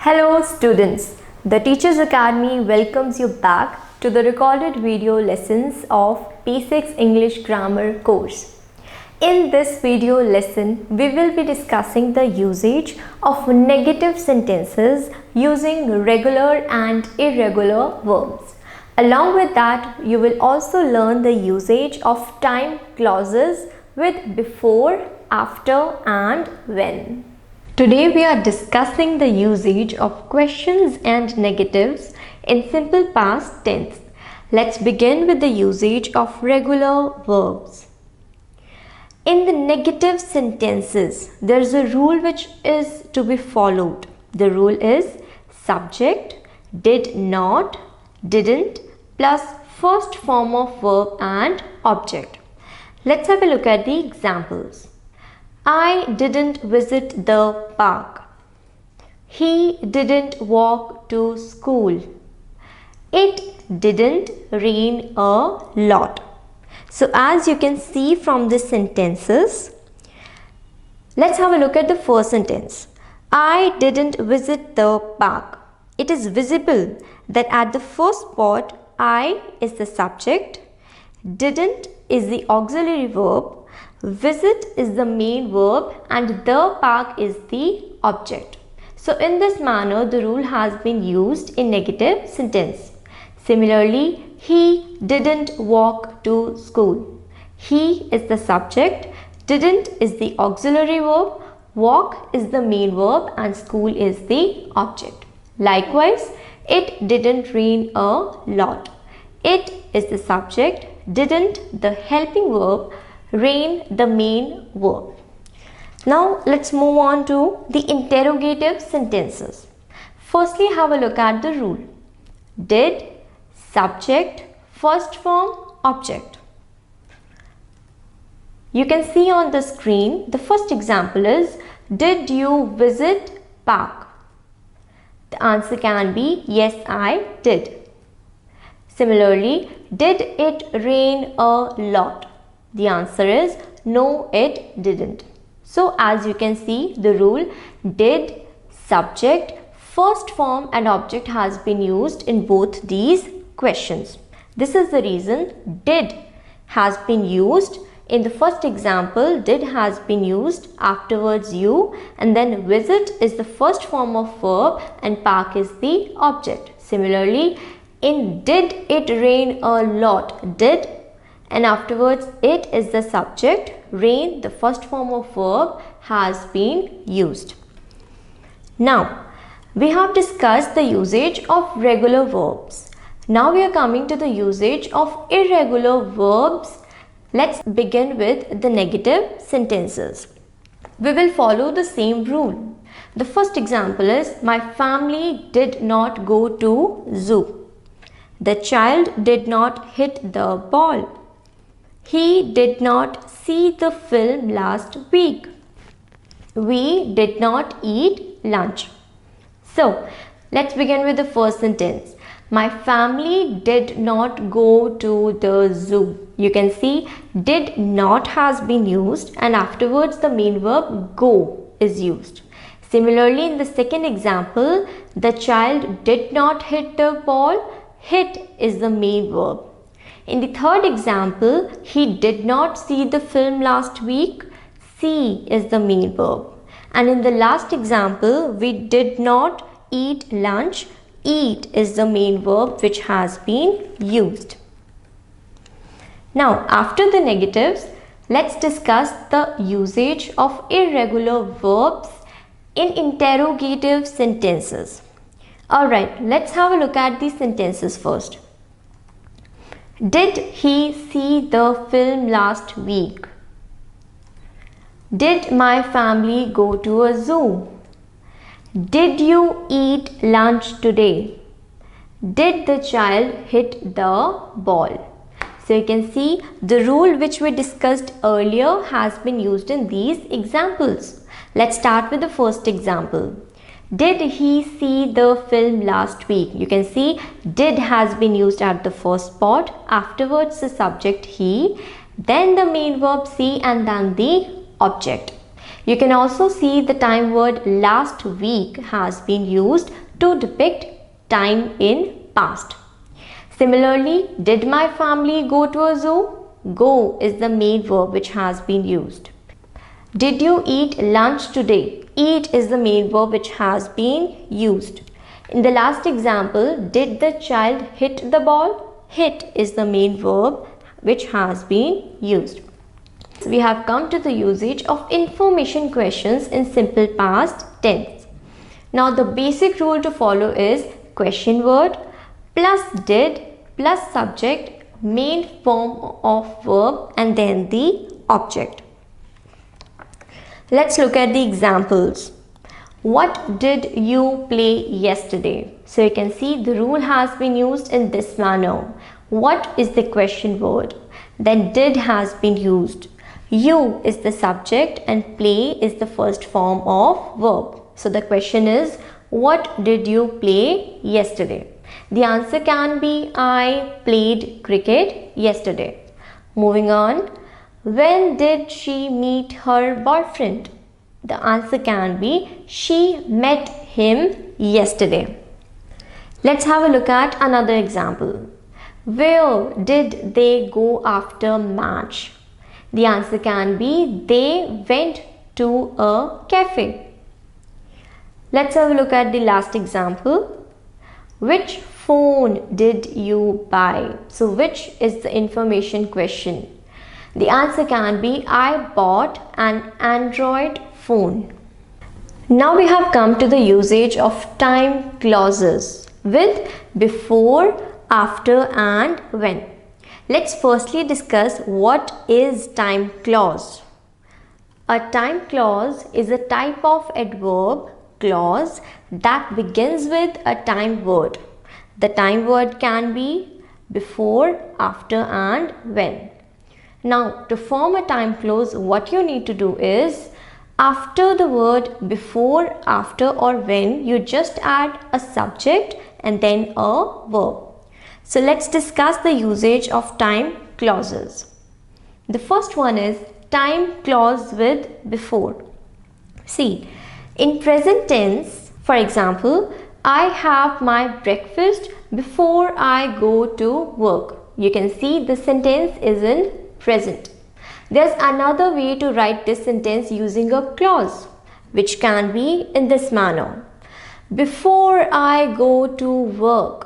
Hello students, the Teachers Academy welcomes you back to the recorded video lessons of Basics English Grammar course. In this video lesson, we will be discussing the usage of negative sentences using regular and irregular verbs. Along with that, you will also learn the usage of time clauses with before, after and when. Today we are discussing the usage of questions and negatives in simple past tense. Let's begin with the usage of regular verbs. In the negative sentences, there is a rule which is to be followed. The rule is subject, did not, didn't plus first form of verb and object. Let's have a look at the examples. I didn't visit the park. He didn't walk to school. It didn't rain a lot. So as you can see from the sentences, let's have a look at the first sentence. I didn't visit the park. It is visible that at the first spot, I is the subject, didn't is the auxiliary verb, visit is the main verb and the park is the object. So in this manner, the rule has been used in negative sentence. Similarly, he didn't walk to school. He is the subject, didn't is the auxiliary verb, walk is the main verb and school is the object. Likewise, it didn't rain a lot. It is the subject, didn't the helping verb, rain the main verb. Now let's move on to the interrogative sentences. Firstly, have a look at the rule. Did, subject, first form, object. You can see on the screen, the first example is, did you visit park? The answer can be, yes, I did. Similarly, did it rain a lot? The answer is no, it didn't. So as you can see, the rule did, subject, first form and object has been used in both these questions. This is the reason did has been used. In the first example, did has been used, afterwards you, and then visit is the first form of verb and park is the object. Similarly, in did it rain a lot, did and afterwards it is the subject, rain the first form of verb has been used. Now we have discussed the usage of regular verbs. Now we are coming to the usage of irregular verbs. Let's begin with the negative sentences. We will follow the same rule. The first example is, my family did not go to zoo. The child did not hit the ball. He did not see the film last week. We did not eat lunch. So, let's begin with the first sentence. My family did not go to the zoo. You can see did not has been used and afterwards the main verb go is used. Similarly, in the second example, the child did not hit the ball. Hit is the main verb. In the third example, he did not see the film last week. See is the main verb. And in the last example, we did not eat lunch. Eat is the main verb which has been used. Now, after the negatives, let's discuss the usage of irregular verbs in interrogative sentences. Alright, let's have a look at these sentences first. Did he see the film last week? Did my family go to a zoo? Did you eat lunch today? Did the child hit the ball? So you can see the rule which we discussed earlier has been used in these examples. Let's start with the first example. Did he see the film last week? You can see did has been used at the first spot, afterwards the subject he, then the main verb see and then the object. You can also see the time word last week has been used to depict time in past. Similarly, did my family go to a zoo? Go is the main verb which has been used. Did you eat lunch today? Eat is the main verb which has been used. In the last example, did the child hit the ball? Hit is the main verb which has been used. We have come to the usage of information questions in simple past tense. Now the basic rule to follow is question word plus did plus subject, main form of verb, and then the object. Let's look at the examples. What did you play yesterday? So you can see the rule has been used in this manner. What is the question word? Then did has been used. You is the subject and play is the first form of verb. So the question is, what did you play yesterday? The answer can be, I played cricket yesterday. Moving on, when did she meet her boyfriend? The answer can be, she met him yesterday. Let's have a look at another example. Where did they go after match? The answer can be, they went to a cafe. Let's have a look at the last example. Which phone did you buy? So which is the information question. The answer can be, I bought an Android phone. Now we have come to the usage of time clauses with before, after and when. Let's firstly discuss what is time clause. A time clause is a type of adverb clause that begins with a time word. The time word can be before, after and when. Now to form a time clause, what you need to do is, after the word before, after or when, you just add a subject and then a verb. So let's discuss the usage of time clauses. The first one is time clause with before. See, in present tense, for example, I have my breakfast before I go to work. You can see the sentence is in present. There's another way to write this sentence using a clause, which can be in this manner. Before I go to work,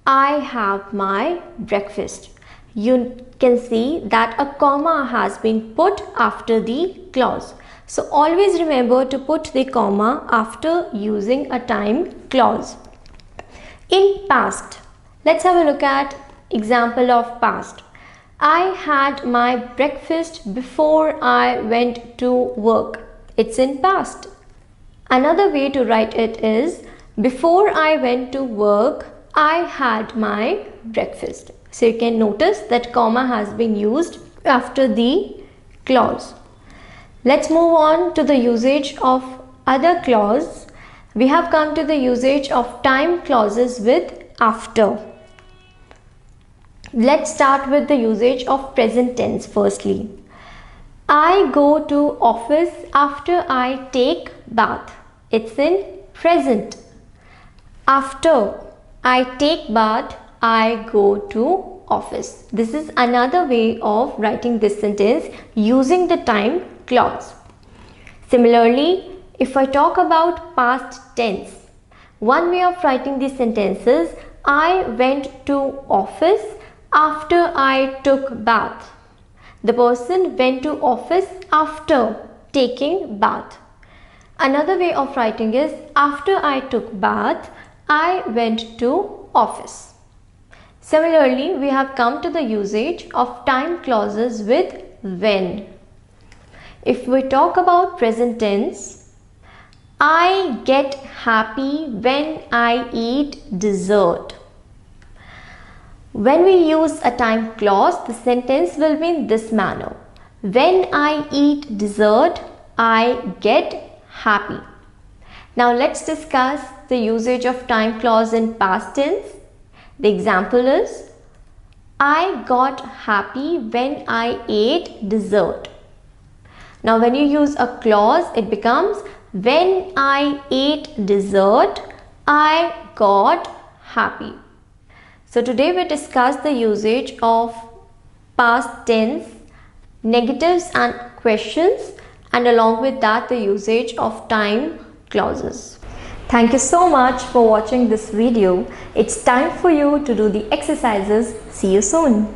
I have my breakfast. You can see that a comma has been put after the clause. So always remember to put the comma after using a time clause. In past, let's have a look at example of past. I had my breakfast before I went to work. It's in past. Another way to write it is, before I went to work, I had my breakfast. So you can notice that comma has been used after the clause. Let's move on to the usage of other clause. We have come to the usage of time clauses with after. Let's start with the usage of present tense firstly. I go to office after I take bath. It's in present. After I take bath, I go to office. This is another way of writing this sentence using the time clause. Similarly, if I talk about past tense, one way of writing this sentence is, I went to office after I took bath. The person went to office after taking bath. Another way of writing is, after I took bath, I went to office. Similarly, we have come to the usage of time clauses with when. If we talk about present tense, I get happy when I eat dessert. When we use a time clause, the sentence will be in this manner. When I eat dessert, I get happy. Now let's discuss the usage of time clause in past tense. The example is, I got happy when I ate dessert. Now when you use a clause, it becomes when I ate dessert, I got happy. So today we discussed the usage of past tense, negatives and questions, and along with that the usage of time clauses. Thank you so much for watching this video. It's time for you to do the exercises. See you soon.